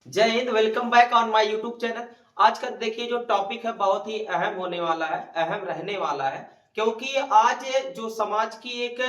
जय Hind. Welcome back on my YouTube channel. आज का देखिए जो टॉपिक है बहुत ही अहम होने वाला है, अहम रहने वाला है, क्योंकि आज जो समाज की एक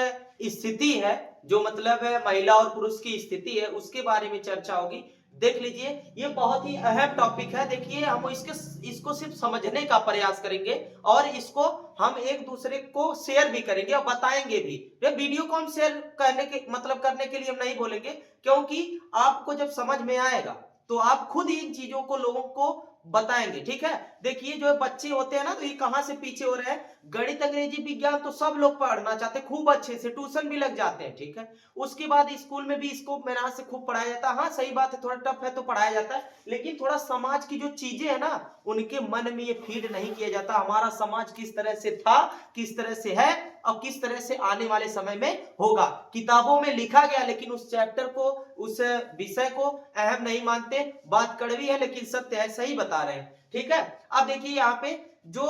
स्थिति है, जो मतलब महिला और पुरुष की स्थिति है, उसके बारे में चर्चा होगी। देख लीजिए, ये बहुत ही अहम टॉपिक है। देखिए, हम इसको सिर्फ समझने का प्रयास करेंगे और इसको हम एक दूसरे को शेयर भी करेंगे और बताएंगे भी। ये वीडियो को हम शेयर करने के लिए हम नहीं बोलेंगे, क्योंकि आपको जब समझ में आएगा तो आप खुद इन चीजों को लोगों को बताएंगे। ठीक है, देखिए जो बच्चे होते हैं ना, तो ये कहां से पीछे हो रहे हैं। गणित, अंग्रेजी, विज्ञान तो सब लोग पढ़ना चाहते हैं, खूब अच्छे से ट्यूशन भी लग जाते हैं। ठीक है, उसके बाद स्कूल में भी इसको मेहनत से खूब पढ़ाया जाता है। हाँ, सही बात है, थोड़ा टफ है तो पढ़ाया जाता है, लेकिन थोड़ा समाज की जो चीजें है ना, उनके मन में ये फीड नहीं किया जाता। हमारा समाज किस तरह से था, किस तरह से है और किस तरह से आने वाले समय में होगा। किताबों में लिखा गया, लेकिन उस चैप्टर को, उस विषय को अहम नहीं मानते। बात कड़वी है लेकिन सत्य है, सही बता रहे हैं। ठीक है, अब देखिए यहाँ पे जो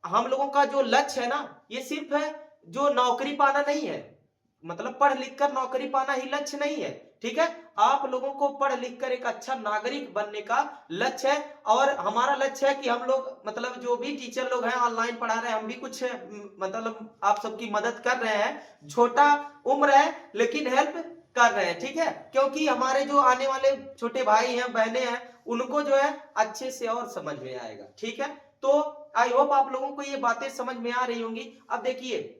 हम लोगों का जो लक्ष्य है ना, ये सिर्फ है जो नौकरी पाना नहीं है, मतलब पढ़ लिख कर नौकरी पाना ही लक्ष्य नहीं है। ठीक है, आप लोगों को पढ़ लिख कर एक अच्छा नागरिक बनने का लक्ष्य है। और हमारा लक्ष्य है कि हम लोग, मतलब जो भी टीचर लोग हैं ऑनलाइन पढ़ा रहे हैं, हम भी कुछ मतलब आप सबकी मदद कर रहे हैं। छोटा उम्र है लेकिन हेल्प कर रहे हैं। ठीक है, क्योंकि हमारे जो आने वाले छोटे भाई हैं, बहनें हैं, उनको जो है अच्छे से और समझ में आएगा। ठीक है, तो आई होप आप लोगों को ये बातें समझ में आ रही होंगी। अब देखिए,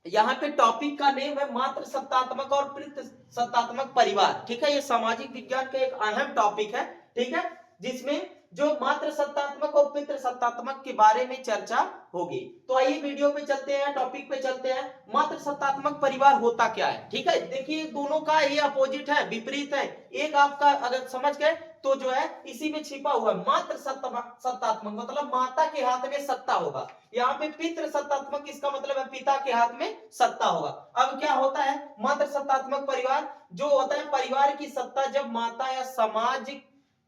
यहाँ पे टॉपिक का नेम है मात्र सत्तात्मक और पितृ सत्तात्मक परिवार। ठीक है, ये सामाजिक विज्ञान का एक अहम टॉपिक है। ठीक है, जिसमें जो मात्र सत्तात्मक और पितृ सत्तात्मक के बारे में चर्चा होगी। तो आइए वीडियो पे चलते हैं, टॉपिक पे चलते हैं। मात्र सत्तात्मक परिवार होता क्या है। ठीक है, देखिए दोनों का ये अपोजिट है, विपरीत है। एक आपका अगर समझ गए तो जो है इसी में छिपा हुआ है। मात्र सत्तात्मक मतलब माता के हाथ में सत्ता होगा। यहाँ पे पितृ सत्तात्मक, इसका मतलब है पिता के हाथ में सत्ता होगा। अब क्या होता है मात्र सत्तात्मक परिवार, जो होता है परिवार की सत्ता जब माता या समाज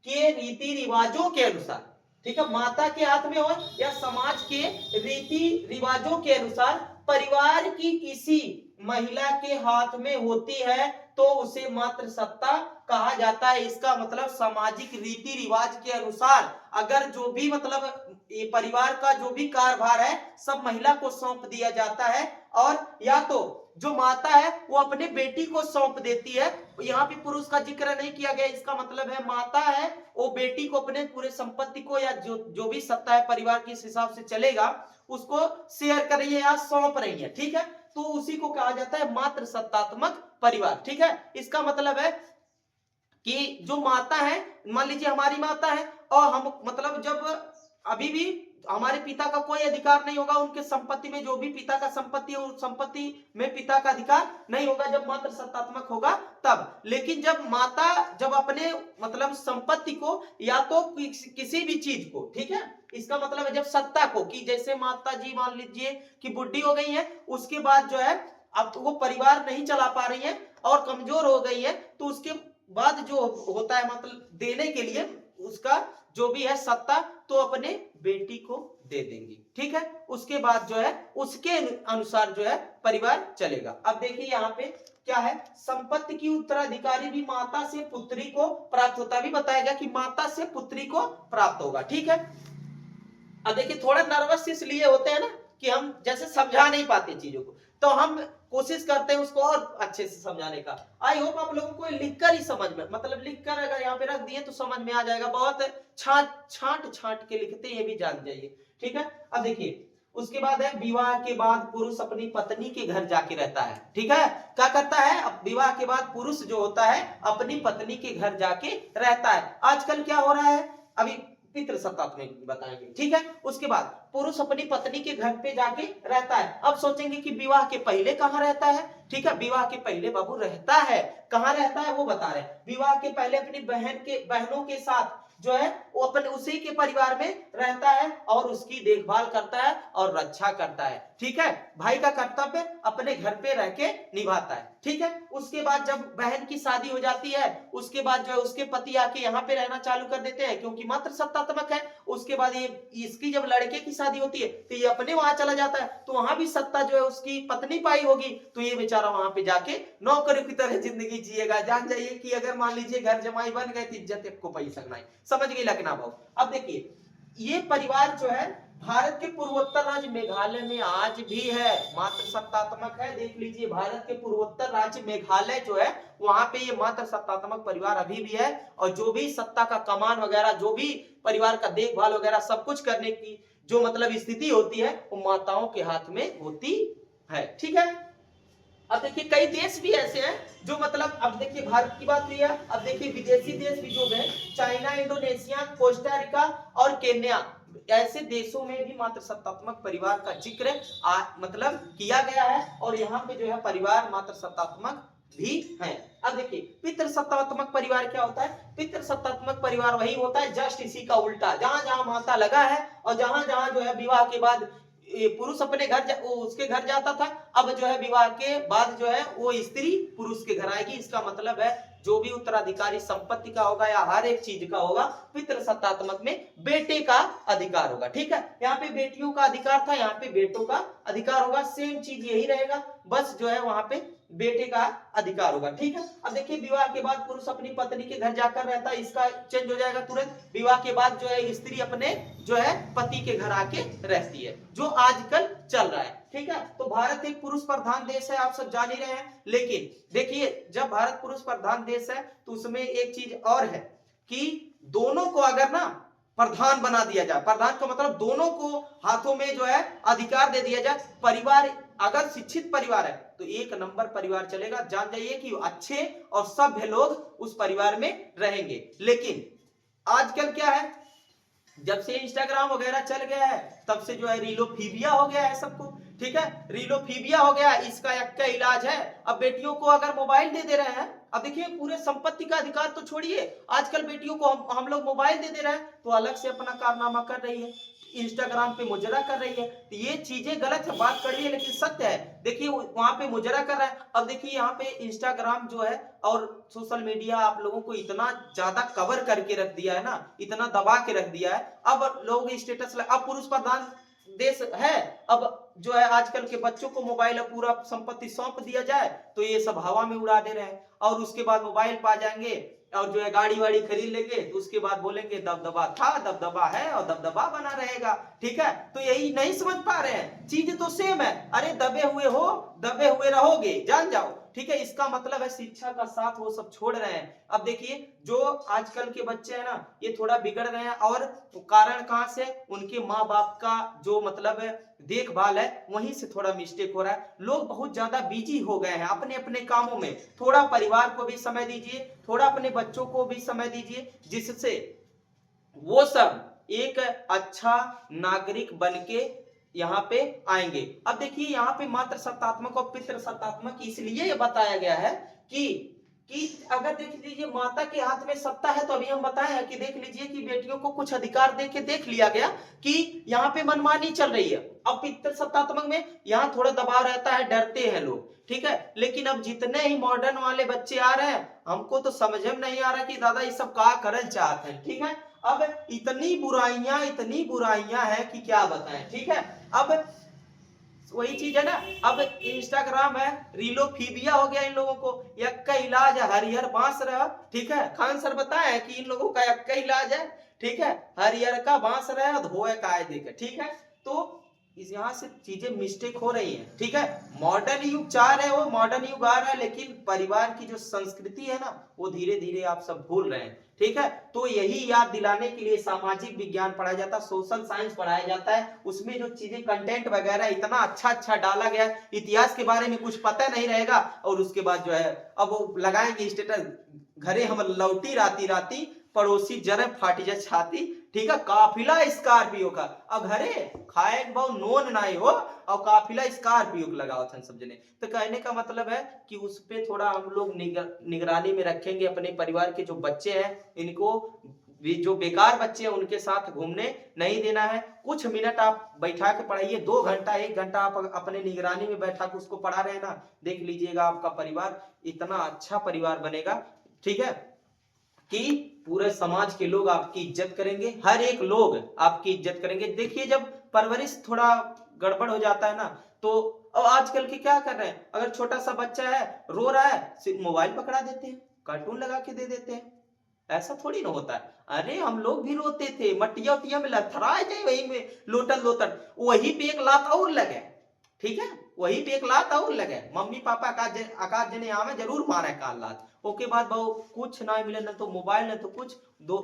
के रीति रिवाजों के अनुसार, ठीक है, माता के हाथ में हो या समाज के रीति रिवाजों के अनुसार परिवार की किसी महिला के हाथ में होती है, तो उसे मात्र सत्ता कहा जाता है। इसका मतलब सामाजिक रीति रिवाज के अनुसार अगर जो भी मतलब ये परिवार का जो भी कार्यभार है सब महिला को सौंप दिया जाता है, और या तो जो माता है वो अपने बेटी को सौंप देती है। यहाँ पे पुरुष का जिक्र नहीं किया गया, इसका मतलब है माता है वो बेटी को अपने पूरे संपत्ति को या जो भी सत्ता है परिवार के हिसाब से चलेगा उसको शेयर कर रही है या सौंप रही है। ठीक है, तो उसी को कहा जाता है मात्र सत्तात्मक परिवार। ठीक है, इसका मतलब है कि जो माता है, मान लीजिए हमारी माता है, और हम मतलब जब अभी भी हमारे पिता का कोई अधिकार नहीं होगा उनके संपत्ति में, जो भी पिता का संपत्ति है उस संपत्ति में पिता का अधिकार नहीं होगा जब मात्र सत्तात्मक होगा तब। लेकिन जब माता जब अपने मतलब संपत्ति को या तो किसी भी चीज को, ठीक है, इसका मतलब है जब सत्ता को, कि जैसे माता जी मान लीजिए कि बुढ़ी हो गई है, उसके बाद जो है अब वो परिवार नहीं चला पा रही है और कमजोर हो गई है, तो उसके बाद जो होता है मतलब देने के लिए उसका जो भी है सत्ता, तो अपने बेटी को दे देंगी। ठीक है, उसके बाद जो है उसके अनुसार जो है परिवार चलेगा। अब देखिए यहाँ पे क्या है, संपत्ति की उत्तराधिकारी भी माता से पुत्री को प्राप्त होता है। भी बताया गया कि माता से पुत्री को प्राप्त होगा। ठीक है, अब देखिए थोड़ा नर्वस इसलिए होते हैं ना कि हम जैसे समझा नहीं पाते चीजों को, तो हम कोशिश करते हैं उसको और अच्छे से समझाने का। आई होप आप लोगों को लिखकर ही समझ में, मतलब लिखकर अगर यहाँ पे रख दिए तो समझ में आ जाएगा। बहुत छांट छांट के लिखते ये भी जान जाइए। ठीक है, अब देखिए उसके बाद है विवाह के बाद पुरुष अपनी पत्नी के घर जाके रहता है। ठीक है, क्या करता है, अब विवाह के बाद पुरुष जो होता है अपनी पत्नी के घर जाके रहता है। आजकल क्या हो रहा है, अभी पितृ सत्तात्मक में बताएंगे। ठीक है, उसके बाद पुरुष अपनी पत्नी के घर पे जाके रहता है। अब सोचेंगे कि विवाह के पहले कहां रहता है। ठीक है, विवाह के पहले बाबू रहता है, कहां रहता है वो बता रहे हैं। विवाह के पहले अपनी बहनों के साथ जो है वो अपने उसी के परिवार में रहता है और उसकी देखभाल करता है और रक्षा करता है। ठीक है, भाई का कर्तव्य अपने घर पे रह के निभाता है। ठीक है। उसके बाद जब बहन की शादी हो जाती है, उसके बाद जो है उसके पति आके यहाँ पे रहना चालू कर देते हैं क्योंकि मात्र सत्तात्मक है। उसके बाद ये इसकी जब लड़के की शादी होती है तो ये अपने वहां चला जाता है, तो वहां भी सत्ता जो है उसकी पत्नी पाई होगी, तो ये बेचारा वहां पे जाके नौकर की तरह जिंदगी जिएगा। जान जाइए कि अगर मान लीजिए घर जमाई बन गए तो इज्जत को पैसा नहीं। समझ गई लखना भाव। अब देखिए ये परिवार जो है भारत के पूर्वोत्तर राज्य मेघालय में आज भी है, मात्र सत्तात्मक है। देख लीजिए भारत के पूर्वोत्तर राज्य मेघालय जो है वहां पे ये मात्र सत्तात्मक परिवार अभी भी है, और जो भी सत्ता का कमान वगैरह, जो भी परिवार का देखभाल वगैरह सब कुछ करने की जो मतलब स्थिति होती है वो माताओं के हाथ में होती है। ठीक है। अब देखिए कई देश भी ऐसे हैं जो मतलब, अब देखिए भारत की बात हुई है, अब देखिए विदेशी देश भी जो है चाइना, इंडोनेशिया, कोस्टारिका और केन्या, ऐसे देशों में भी मात्र सत्तात्मक परिवार का जिक्र मतलब किया गया है, और यहाँ पे जो है परिवार मात्र सत्तात्मक भी है। अब देखिए पितृ सत्तात्मक परिवार क्या होता है? पितृ सत्तात्मक परिवार वही होता है जस्ट इसी का उल्टा, जहां जहां माता लगा है और जहां जहां जो है विवाह के बाद पुरुष अपने घर उसके घर जाता था, अब जो है विवाह के बाद जो है वो स्त्री पुरुष के घर आएगी। इसका मतलब है जो भी उत्तराधिकारी संपत्ति का होगा या हर एक चीज का होगा, पितृ सत्तात्मक में बेटे का अधिकार होगा। ठीक है। यहाँ पे बेटियों का अधिकार था, यहाँ पे बेटों का अधिकार होगा। सेम चीज यही रहेगा, बस जो है वहां पे बेटे का अधिकार होगा। ठीक है। अब देखिए विवाह के बाद पुरुष अपनी पत्नी के घर जाकर रहता है, इसका चेंज हो जाएगा तुरंत। विवाह के बाद जो है स्त्री अपने जो है पति के घर आके रहती है, जो आजकल चल रहा है। ठीक है। तो भारत एक पुरुष प्रधान देश है, आप सब जान ही रहे हैं। लेकिन देखिए जब भारत पुरुष प्रधान देश है तो उसमें एक चीज और है कि दोनों को अगर ना प्रधान बना दिया जाए, प्रधान का मतलब दोनों को हाथों में जो है अधिकार दे दिया जाए, परिवार अगर शिक्षित परिवार है तो एक नंबर परिवार चलेगा। जान जाइए कि अच्छे और सभ्य लोग उस परिवार में रहेंगे। लेकिन आजकल क्या है, जब से इंस्टाग्राम वगैरह चल गया है तब से जो है रीलोफीबिया हो गया है सबको। ठीक है। रीलोफीबिया हो गया, इसका एक इलाज है, अब बेटियों को अगर मोबाइल दे दे रहे हैं, अब देखिए पूरे संपत्ति का अधिकार तो छोड़िए, आजकल बेटियों को हम लोग मोबाइल दे दे रहे हैं तो अलग से अपना कारनामा कर रही है, इंस्टाग्राम पे मुजरा कर रही है। तो ये चीजें गलत है, बात कड़वी है लेकिन सत्य है। देखिए वहां पे मुजरा कर रहा है। अब देखिए यहाँ पे इंस्टाग्राम जो है और सोशल मीडिया आप लोगों को इतना ज्यादा कवर करके रख दिया है ना, इतना दबा के रख दिया है, अब लोग स्टेटस, अब पुरुष प्रधान देश है, अब जो है आजकल के बच्चों को मोबाइल पूरा संपत्ति सौंप दिया जाए तो ये सब हवा में उड़ा दे रहे हैं, और उसके बाद मोबाइल पा जाएंगे और जो है गाड़ी वाड़ी खरीद लेंगे तो उसके बाद बोलेंगे दबदबा था, दबदबा है और दबदबा बना रहेगा। ठीक है। तो यही नहीं समझ पा रहे हैं, चीज तो सेम है। अरे दबे हुए हो दबे हुए रहोगे, जान जाओ। ठीक है। इसका मतलब है शिक्षा का साथ वो सब छोड़ रहे हैं। अब देखिए जो आजकल के बच्चे हैं ना ये थोड़ा बिगड़ रहे हैं, और कारण कहां से? उनके माँ बाप का जो मतलब देखभाल है वहीं से थोड़ा मिस्टेक हो रहा है। लोग बहुत ज्यादा बिजी हो गए हैं अपने अपने कामों में, थोड़ा परिवार को भी समय दीजिए, थोड़ा अपने बच्चों को भी समय दीजिए, जिससे वो सब एक अच्छा नागरिक बनके यहाँ पे आएंगे। अब देखिए यहाँ पे मात्र सत्तात्मक और पितृ सत्तात्मक इसलिए ये बताया गया है कि अगर देख लीजिए माता के हाथ में सत्ता है, तो अभी हम बताए हैं कि देख लीजिए कि बेटियों को कुछ अधिकार दे के देख लिया गया कि यहाँ पे मनमानी चल रही है। अब पितृ सत्तात्मक में यहाँ थोड़ा दबाव रहता है, डरते हैं लोग। ठीक है। लेकिन अब जितने ही मॉडर्न वाले बच्चे आ रहे हैं हमको तो समझ में नहीं आ रहा कि दादा ये सब क्या करना चाहते हैं। ठीक है। अब इतनी बुराइयां हैं कि क्या बताएं। ठीक है। अब वही चीज है ना, अब इंस्टाग्राम है, रीलोफीबिया हो गया इन लोगों को, यक्का इलाज है हरिहर बांस रहा। ठीक है। खान सर बताए कि इन लोगों का यक्का इलाज है, ठीक है, हरिहर का बांस रहा धोए काय देकर। ठीक है। तो इस यहाँ से चीजें मिस्टेक हो रही हैं। ठीक है। मॉडर्न युग चाह रहे हो, मॉडर्न युग आ रहा है, लेकिन परिवार की जो संस्कृति है ना वो धीरे धीरे आप सब भूल रहे हैं। ठीक है। तो यही याद दिलाने के लिए सामाजिक विज्ञान पढ़ाया जाता है, सोशल साइंस पढ़ाया जाता है, उसमें जो चीजें कंटेंट वगैरह इतना अच्छा अच्छा डाला गया, इतिहास के बारे में कुछ पता नहीं रहेगा, और उसके बाद जो है अब वो लगाएंगे स्टेटस, घरे हम लौटी राती राती पड़ोसी जरे फाटी जा छाती। ठीक है। काफिला स्कॉर्पियो का, अब घरे खाए बहु नोन नाई हो और काफिला स्कॉर्पियो लगाओ था सब जने। तो कहने का मतलब है कि उस पे थोड़ा हम लोग निगरानी में रखेंगे, अपने परिवार के जो बच्चे हैं इनको जो बेकार बच्चे हैं उनके साथ घूमने नहीं देना है। कुछ मिनट आप बैठा के पढ़ाइए, 2 घंटा 1 घंटा आप अपने निगरानी में बैठा के उसको पढ़ा रहे हैं ना, देख लीजिएगा आपका परिवार इतना अच्छा परिवार बनेगा, ठीक है, कि पूरे समाज के लोग आपकी इज्जत करेंगे, हर एक लोग आपकी इज्जत करेंगे। देखिए जब परवरिश थोड़ा गड़बड़ हो जाता है ना, तो अब आजकल के क्या कर रहे हैं, अगर छोटा सा बच्चा है रो रहा है, सिर्फ मोबाइल पकड़ा देते हैं, कार्टून लगा के दे देते हैं। ऐसा थोड़ी ना होता है। अरे हम लोग भी रोते थे, मटिया उटिया में लथराए जाए, वही में लोटन लोटन, वही पे एक लात और लगे, ठीक है, वही पे एक लात और लगे, मम्मी पापा आकाश जने आवे जरूर मारे काल लात, ओके बाद बहु कुछ ना मिले, ना तो मोबाइल ना तो कुछ, दो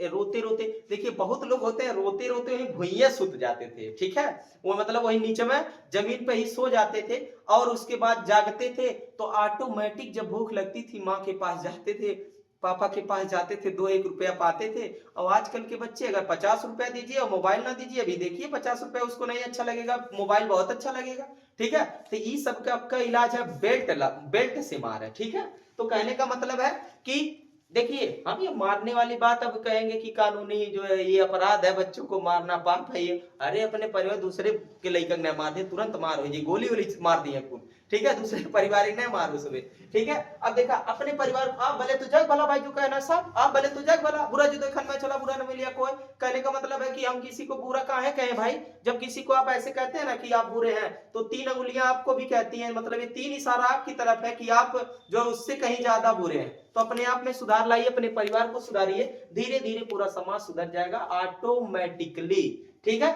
रोते रोते, देखिए बहुत लोग होते हैं रोते रोते वही भुइये सुत जाते थे, ठीक है, वो मतलब वही नीचे में जमीन पे ही सो जाते थे, और उसके बाद जागते थे तो ऑटोमेटिक जब भूख लगती थी माँ के पास जाते थे, पापा के पास जाते थे, 2-1 रुपया पाते थे। और आजकल के बच्चे अगर 50 रुपया दीजिए और मोबाइल ना दीजिए, अभी देखिए 50 रुपया उसको नहीं अच्छा लगेगा, मोबाइल बहुत अच्छा लगेगा, ठीक है। तो ये सब का आपका इलाज है बेल्ट से मार है, ठीक है। तो कहने का मतलब है कि देखिए हम ये मारने वाली बात अब कहेंगे कि कानूनी जो है ये अपराध है, बच्चों को मारना पाप है ये, अरे अपने परिवार दूसरे के लइकन ने मार दे तुरंत मार हो जी, गोली वोली मार दिए खून, ठीक है, दूसरे परिवार ने मारो सुबह, ठीक है। अब देखा अपने परिवार आप भले तो जग भला भाई, जो कहना साहब आप भले तो जग भला, बुरा जो देखन में चला बुरा न मिलिया कोई, कहने का मतलब है कि हम किसी को बुरा काहे कहें भाई, जब किसी को आप ऐसे कहते हैं ना कि आप बुरे हैं, तो 3 अंगुलियां आपको भी कहती हैं, मतलब ये 3 इशारा आपकी तरफ है कि आप जो उससे कहीं ज्यादा बुरे हैं। तो अपने आप में सुधार लाइए, अपने परिवार को सुधारिए, धीरे धीरे पूरा समाज सुधर जाएगा ऑटोमेटिकली, ठीक है।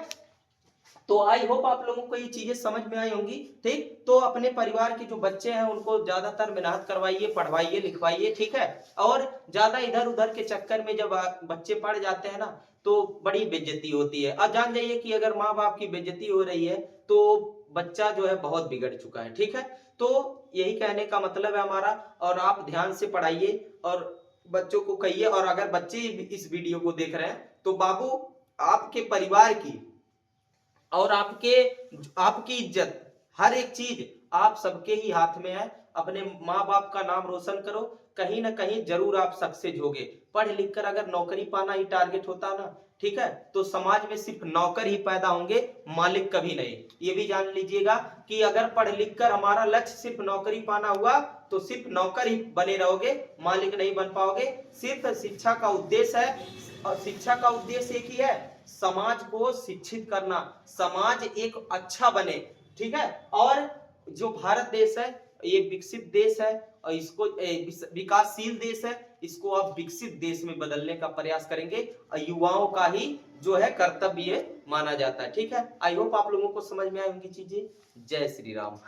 तो आई होप आप लोगों को ये चीजें समझ में आई होंगी, ठीक। तो अपने परिवार के जो बच्चे हैं उनको ज्यादातर मेहनत करवाइए, पढ़वाइए, लिखवाइए, ठीक है। और ज्यादा इधर उधर के चक्कर में जब बच्चे पढ़ जाते हैं ना, तो बड़ी बेइज्जती होती है। अब जान जाइए कि अगर माँ बाप की बेइज्जती हो रही है तो बच्चा जो है बहुत बिगड़ चुका है, ठीक है। तो यही कहने का मतलब है हमारा, और आप ध्यान से पढ़ाइए और बच्चों को कहिए, और अगर बच्चे इस वीडियो को देख रहे हैं तो बाबू आपके परिवार की और आपकी इज्जत, हर एक चीज आप सबके ही हाथ में है। अपने माँ बाप का नाम रोशन करो, कहीं ना कहीं जरूर आप सक्सेस होगे। पढ़ लिख कर अगर नौकरी पाना ही टारगेट होता ना, ठीक है, तो समाज में सिर्फ नौकर ही पैदा होंगे, मालिक कभी नहीं। ये भी जान लीजिएगा कि अगर पढ़ लिख कर हमारा लक्ष्य सिर्फ नौकरी पाना हुआ तो सिर्फ नौकर ही बने रहोगे, मालिक नहीं बन पाओगे। सिर्फ शिक्षा का उद्देश्य है, और शिक्षा का उद्देश्य एक ही है, समाज को शिक्षित करना, समाज एक अच्छा बने, ठीक है। और जो भारत देश है ये विकसित देश है, और इसको विकासशील देश है, इसको आप विकसित देश में बदलने का प्रयास करेंगे, और युवाओं का ही जो है कर्तव्य माना जाता है, ठीक है। आई होप आप लोगों को समझ में आई होंगी चीजें। जय श्री राम।